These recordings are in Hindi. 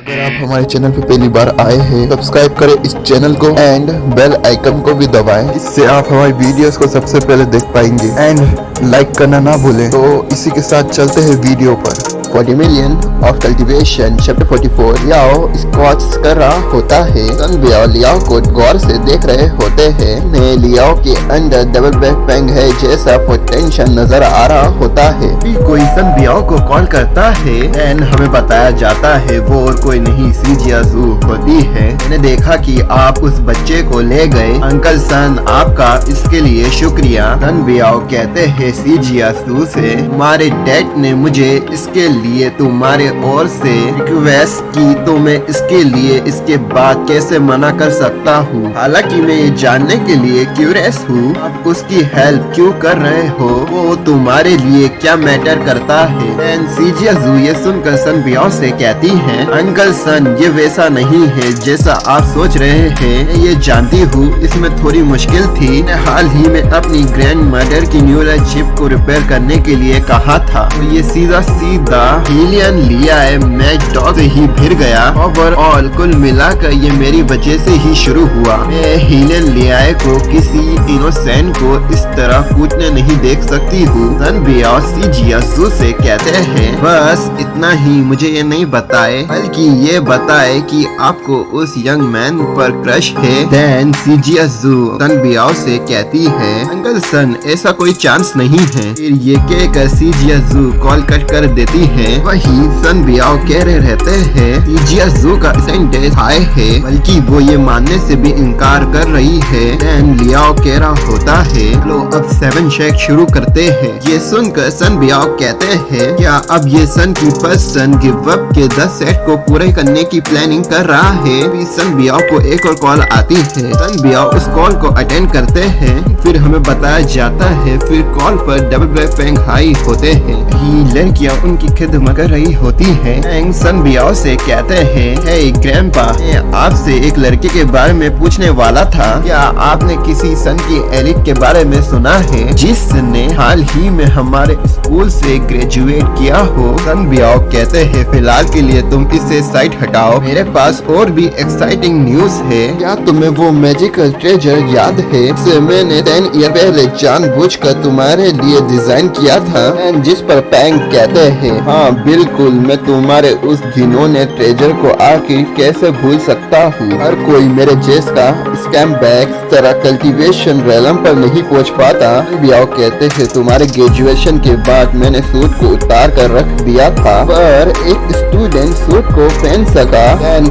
अगर आप हमारे चैनल पे पहली बार आए हैं, सब्सक्राइब करें इस चैनल को एंड बेल आइकन को भी दबाएं। इससे आप हमारी वीडियोस को सबसे पहले देख पाएंगे एंड लाइक करना ना भूलें। तो इसी के साथ चलते हैं वीडियो पर। 40 मिलियन ऑफ कल्टीवेशन चैप्टर 44। लियाओ स्क्वाट्स कर रहा होता है। सन बियाओ लियाओ को गौर से देख रहे होते हैं। ने लियाओ के अंदर डबल बैक पैंग है जैसा पोटेंशियल नजर आ रहा होता है। भी कोई सन बियाओ को कॉल करता है एंड हमें बताया जाता है वो और कोई नहीं सीजियाजू होती है। मैंने देखा कि आप उस बच्चे को ले गए अंकल सन, आपका इसके लिए शुक्रिया। सन बियाओ कहते हैं सीजियाजू से, हमारे डैड ने मुझे इसके लिए तुम्हारे ओर से रिक्वेस्ट की, तो मैं इसके लिए इसके बाद कैसे मना कर सकता हूँ। हालांकि मैं ये जानने के लिए क्यूरियस हूँ आप उसकी हेल्प क्यों कर रहे हो, वो तुम्हारे लिए क्या मैटर करता है। सीजियाजू ये सुनकर सन बियाओ से कहती है, अंकल सन ये वैसा नहीं है जैसा आप सोच रहे हैं। मैं ये जानती हूँ इसमें थोड़ी मुश्किल थी। मैं हाल ही में अपनी ग्रैंड मदर की न्यूरल चिप को रिपेयर करने के लिए कहा था, तो ये सीधा हीलियन लिया है। मैं डॉग से ही भिड़ गया। ओवरऑल कुल मिलाकर ये मेरी वजह से ही शुरू हुआ। मैं हीलियन लिया को किसी इनोसेंट को इस तरह कूदने नहीं देख सकती हूँ। सन बियाओ सीजियाजू से कहते हैं, बस इतना ही, मुझे ये नहीं बताए बल्कि ये बताए कि आपको उस यंग मैन पर क्रश है। देन सीजियाजू सन बियाओ से कहती है, अंकल सन ऐसा कोई चांस नहीं है। फिर ये कहकर सीजियाजू कॉल कट कर देती है। वही सन बियाओ कह रहे रहते हैं सीजियाजू का सेंटेंस हाई है, बल्कि वो ये मानने से भी इनकार कर रही है। देन लियाओ कह रहा होता है, लो अब 7 शेक शुरू करते हैं। ये सुनकर सन बियाओ कहते हैं, क्या अब ये सन की पर्सन गिव अप के 10 सेट को पूरे करने की प्लानिंग कर रहा है। भी सन बियाओ को एक और कॉल आती है। सन बियाओ उस कॉल को अटेंड करते हैं। फिर हमें बताया जाता है फिर कॉल पर डबल ब्लैक पैंग हाई होते हैं। लड़कियां उनकी खिदमत कर रही होती है। पैंग सन बियाओ से कहते हैं, हे ग्रैंडपा, मैं आपसे एक लड़के के बारे में पूछने वाला था। क्या आपने किसी सन की एलिट के बारे में सुना है जिसने हाल ही में हमारे स्कूल से ग्रेजुएट किया हो। सन बियाओ कहते हैं, फिलहाल के लिए तुम इससे साइड हटाओ, मेरे पास और भी एक्साइटिंग न्यूज है। क्या तुम्हें वो मैजिकल ट्रेजर याद है जिसे मैंने 10 ईयर पहले जानबूझकर तुम्हारे लिए डिजाइन किया था। जिस पर पैंग कहते हैं, हाँ बिल्कुल, मैं तुम्हारे उस घिनौने ट्रेजर को आखिर कैसे भूल सकता हूँ। हर कोई मेरे जैसा स्कैम बैग तरह कल्टीवेशन रेलम पर नहीं पहुँच पाता। बियाओ कहते हैं, तुम्हारे ग्रेजुएशन के बाद मैंने सूट को उतार कर रख दिया था, पर एक स्टूडेंट सूट को पहन सका।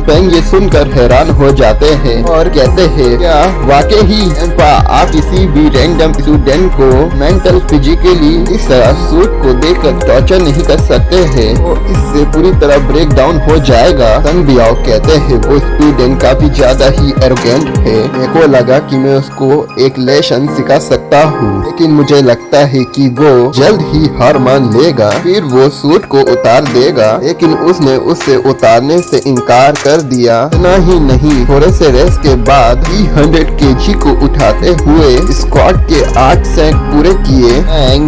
पैंग ये सुनकर हैरान हो जाते हैं और कहते हैं, क्या वाकई ही आप किसी भी रैंडम स्टूडेंट को मेंटल फिजिकली इस तरह सूट को देखकर टॉर्चर नहीं कर सकते हैं, वो इससे पूरी तरह ब्रेक डाउन हो जाएगा। सन बियाओ कहते हैं, वो स्टूडेंट काफी ज्यादा ही एरोगेंट है। मेरे को लगा कि मैं उसको एक लेसन सिखा सकता हूँ, लेकिन मुझे लगता है कि वो जल्द ही हार मान लेगा। फिर वो सूट को उतार देगा, लेकिन उसने उससे उतारने से इनकार कर दिया। इतना ही नहीं, थोड़े से रेस्ट के बाद 300 kg को उठाते हुए स्क्वाड के 8 सेट पूरे किए।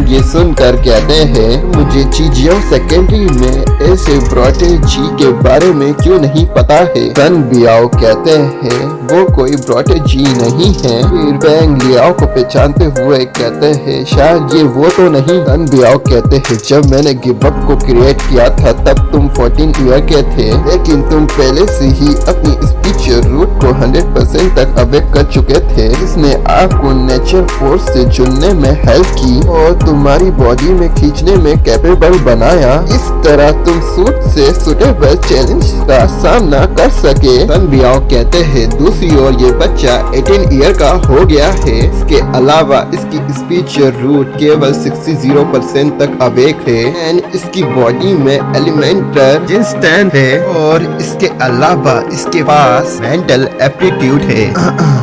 ये सुनकर कहते हैं, मुझे चीजियों सेकेंडरी में ऐसे ब्रॉटेजी के बारे में क्यों नहीं पता है। सन बियाओ कहते हैं, वो कोई ब्रॉटेजी नहीं है। फिर पैंग लियाओ को पहचानते हुए कहते हैं, शायद ये वो तो नहीं। सन बियाओ कहते हैं, जब मैंने गिव अप को क्रिएट किया था तब तुम 14 ईयर के थे, लेकिन तुम पहले से ही अपनी स्पीच रूट को 100% तक अवेक कर चुके थे। इसने आपको नेचर फोर्स से जुड़ने में हेल्प की और तुम्हारी बॉडी में खींचने में कैपेबल बनाया। इस तरह तुम सूट से सुटेबल चैलेंज का सामना कर सके। सन बियाओ कहते हैं, दूसरी ओर ये बच्चा 18 ईयर का हो गया है। इसके अलावा इसकी स्पीच रूट केवल 60% तक अवेक है एंड इसकी बॉडी में एलिमेंटल इंस्टेंट है और इसके अलावा इसके पास मेंटल एप्टीट्यूड है।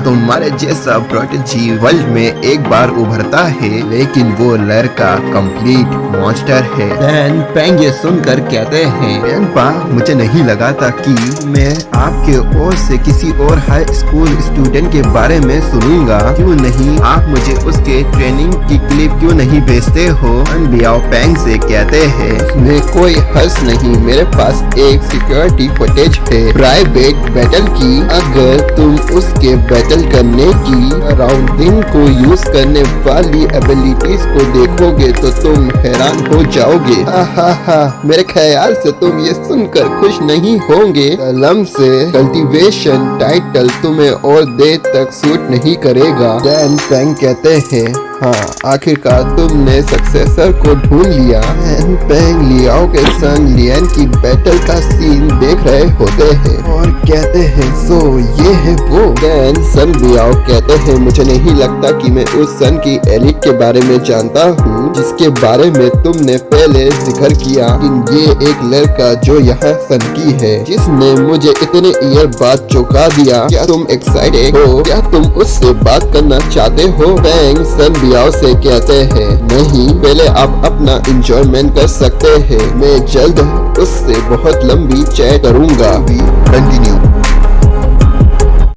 तुम्हारे जैसा प्रोटेजी वर्ल्ड में एक बार उभरता है, लेकिन वो लड़का कंप्लीट मॉन्स्टर है। पैंग ये सुनकर कहते हैं, ग्रैंडपा, मुझे नहीं लगा था कि मैं आपके ओर से किसी और हाई स्कूल स्टूडेंट के बारे में सुनूंगा, क्यों नहीं आप मुझे उसके ट्रेनिंग की क्लिप क्यों नहीं भेजते हो? सन बियाओ पेंग से कहते हैं, में कोई हर्ष नहीं, मेरे पास एक सिक्योरिटी फुटेज है प्राइवेट बैटल की। अगर तुम उसके बैटल करने की राउंडिंग को यूज करने वाली एबिलिटीज को देखोगे तो तुम हैरान हो जाओगे। हा मेरे ख्याल से तुम ये सुनकर खुश नहीं होंगे। कलम से कल्टीवेशन टाइटल तुम्हें और देर तक सूट नहीं करेगा। डैन पेंग कहते हैं, हाँ आखिरकार तुमने सक्सेसर को ढूंढ लिया। डैन पेंग लियाओ के संग लियन की बैटल का सीन देख रहे होते हैं और कहते हैं, सो ये है वो। डैन सन बियाओ कहते हैं, मुझे नहीं लगता कि मैं उस सन की एलिट के बारे में जानता हूँ जिसके बारे में तुमने पहले जिक्र किया। लेकिन ये एक लड़का जो यहाँ सन की है जिसने मुझे इतने ईयर बाद चौंका दिया। क्या तुम एक्साइटेड हो? क्या तुम उससे बात करना चाहते हो? पेंग सन बियाओ से कहते हैं, नहीं पहले आप अपना एंजॉयमेंट कर सकते हैं, मैं जल्द उससे बहुत लंबी चैट करूंगा। कंटिन्यू।